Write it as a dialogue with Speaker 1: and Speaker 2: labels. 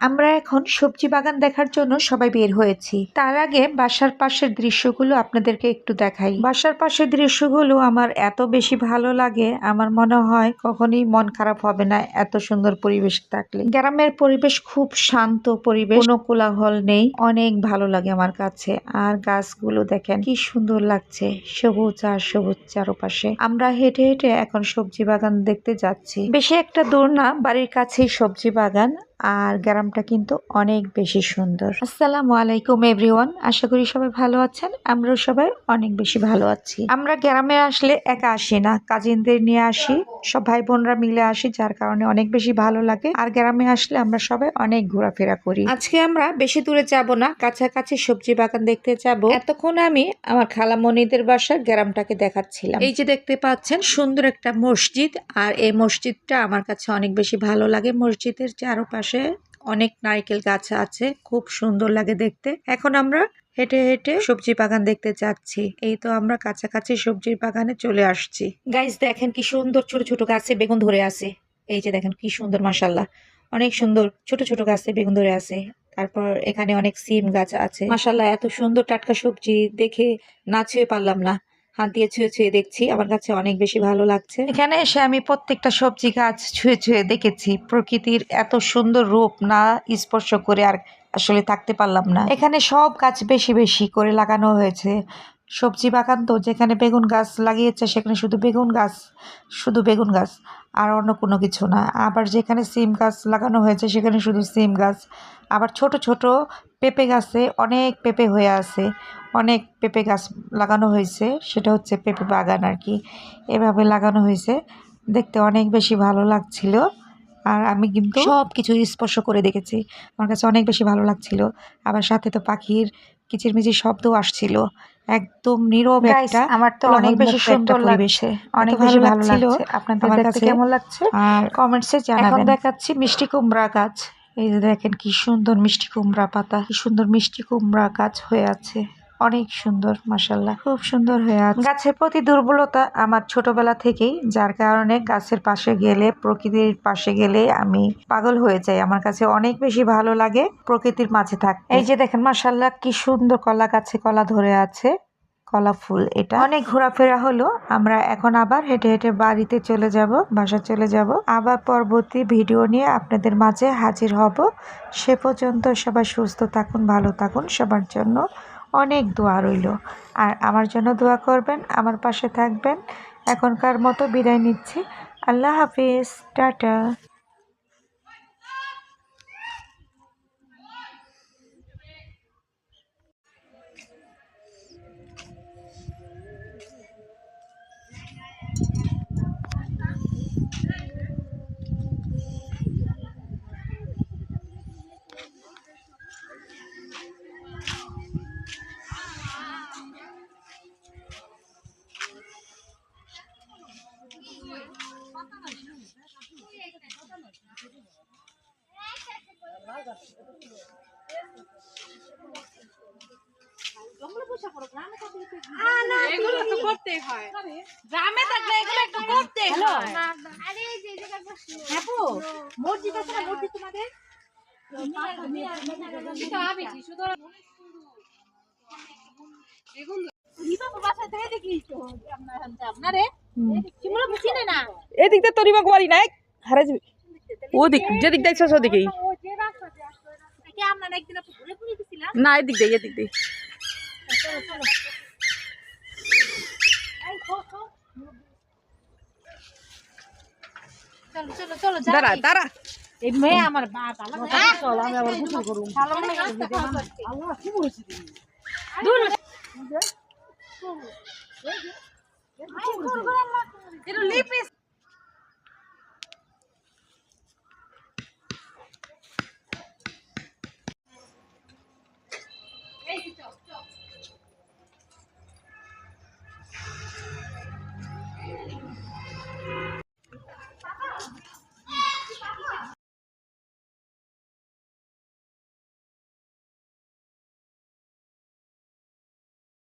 Speaker 1: আমরা এখন সবজি বাগান দেখার জন্য সবাই বের হয়েছি। তার আগে বাসার পাশের দৃশ্যগুলো আপনাদেরকে একটু দেখাই। বাসার পাশের দৃশ্যগুলো আমার এত বেশি ভালো লাগে, আমার মনে হয় কখনোই মন খারাপ হবে না এত সুন্দর পরিবেশ থাকলে। গ্রামের পরিবেশ খুব শান্ত পরিবেশ, কোনো কোলাহল নেই, অনেক ভালো লাগে আমার কাছে। আর গাছগুলো দেখেন কি সুন্দর লাগছে, সবুজ আর সবুজ চারপাশে। আমরা হেঁটে হেঁটে এখন সবজি বাগান দেখতে যাচ্ছি। বেশি একটা দূর না, বাড়ির কাছেই সবজি বাগান। আর গ্রামটা কিন্তু অনেক বেশি সুন্দর। আসসালামু আলাইকুম এভরিওয়ান, আশা করি সবাই ভালো আছেন। আমরাও সবাই অনেক বেশি ভালো আছি। আমরা গ্রামে আসলে একা আসি না, কাজিনদের নিয়ে আসি, সব ভাই বোনরা মিলে আসি, যার কারণে অনেক বেশি ভালো লাগে। আর গ্রামে আসলে আমরা সবাই অনেক ঘোরাফেরা করি। আজকে আমরা বেশি দূরে যাব না, কাছাকাছি সবজি বাগান দেখতে যাব। এতক্ষণ আমি আমার খালামণিদের বাসার গ্রামটাকে দেখাচ্ছিলাম। এই যে দেখতে পাচ্ছেন সুন্দর একটা মসজিদ, আর এই মসজিদটা আমার কাছে অনেক বেশি ভালো লাগে। মসজিদের চারপাশে অনেক নারকেল গাছ আছে, খুব সুন্দর লাগে দেখতে। এখন আমরা হেঁটে হেঁটে সবজি বাগান দেখতে যাচ্ছি। এই তো আমরা কাছাকাছি সবজির বাগানে চলে আসছি। গাইস দেখেন কি সুন্দর ছোট ছোট গাছে বেগুন ধরে আছে। এই যে দেখেন কি সুন্দর, মাশাআল্লাহ, অনেক সুন্দর ছোট ছোট গাছে বেগুন ধরে আছে। তারপর এখানে অনেক সিম গাছ আছে। মাশাআল্লাহ, এত সুন্দর টাটকা সবজি দেখে না ছুঁয়ে পারলাম না, হাত দিয়ে ছুঁয়ে ছুঁয়ে দেখছি, আমার কাছে অনেক বেশি ভালো লাগছে। এখানে এসে আমি প্রত্যেকটা সবজি গাছ ছুঁয়ে ছুঁয়ে দেখেছি। প্রকৃতির এত সুন্দর রূপ না স্পর্শ করে আর আসলে থাকতে পারলাম না। এখানে সব গাছ বেশি বেশি করে লাগানো হয়েছে। সবজি বাগান তো, যেখানে বেগুন গাছ লাগিয়েছে সেখানে শুধু বেগুন গাছ, শুধু বেগুন গাছ, আর অন্য কোনো কিছু না। আবার যেখানে সিম গাছ লাগানো হয়েছে সেখানে শুধু সিম গাছ। আবার ছোট ছোট পেঁপে গাছে অনেক পেঁপে হয়ে আছে, অনেক পেঁপে গাছ লাগানো হয়েছে, সেটা হচ্ছে পেঁপে বাগান আর কি। এভাবে লাগানো হয়েছে, দেখতে অনেক বেশি ভালো লাগছিল। আর আমি কিন্তু সব কিছু স্পর্শ করে দেখেছি, আমার কাছে অনেক বেশি ভালো লাগছিল। আবার সাথে তো পাখির কিচিরমিচির শব্দও আসছিল, একদম নীরব একটা। আমার তো অনেক বেশি সুন্দর লাগছে, অনেক বেশি ভালো লাগছে। আপনাদের দেখতে কেমন লাগছে আর কমেন্টসে জানাবেন। এখন দেখাচ্ছি মিষ্টি কুমড়া গাছ। এই যে দেখেন কি সুন্দর মিষ্টি কুমড়া পাতা, কি সুন্দর মিষ্টি কুমড়া গাছ হয়ে আছে, অনেক সুন্দর, মাশাআল্লাহ, খুব সুন্দর হয়ে আছে। গাছের প্রতি দুর্বলতা আমার ছোটবেলা থেকেই, যার কারণে গাছের পাশে গেলে, প্রকৃতির পাশে গেলে আমি পাগল হয়ে যাই। আমার কাছে অনেক বেশি ভালো লাগে প্রকৃতির মাঝে থাকতে। এই যে দেখেন মাশাআল্লাহ কি সুন্দর কলা গাছে কলা ধরে আছে, কলা ফুল। এটা অনেক ঘোরাফেরা হলো, আমরা এখন আবার হেঁটে হেঁটে বাড়িতে চলে যাব, বাসা চলে যাব। আবার পরবর্তী ভিডিও নিয়ে আপনাদের মাঝে হাজির হব। সে পর্যন্ত সবাই সুস্থ থাকুন, ভালো থাকুন, সবার জন্য অনেক দোয়া রইল। আর আমার জন্য দোয়া করবেন, আমার পাশে থাকবেন। এখনকার মতো বিদায় নিচ্ছি, আল্লাহ হাফিজ, টাটা।
Speaker 2: এগুলো তো করতেই হয়, গ্রামে থাকলে এগুলো একটু করতেই হয়। মসজিদ আছে না, মসজিদ তোমাদের
Speaker 3: এদিক দিয়ে তোর ইমাকে বাড়ি নাই হারা যাবি, ওদিক যেদিক দেখছিস ওদিকেই না, এদিক দিয়ে এদিক দিয়ে। দাঁড়া দাঁড়া,
Speaker 2: এই মেয়ে আমার বাপ
Speaker 3: চল আমি আবার গোসল করুম।
Speaker 2: এটা লিপিস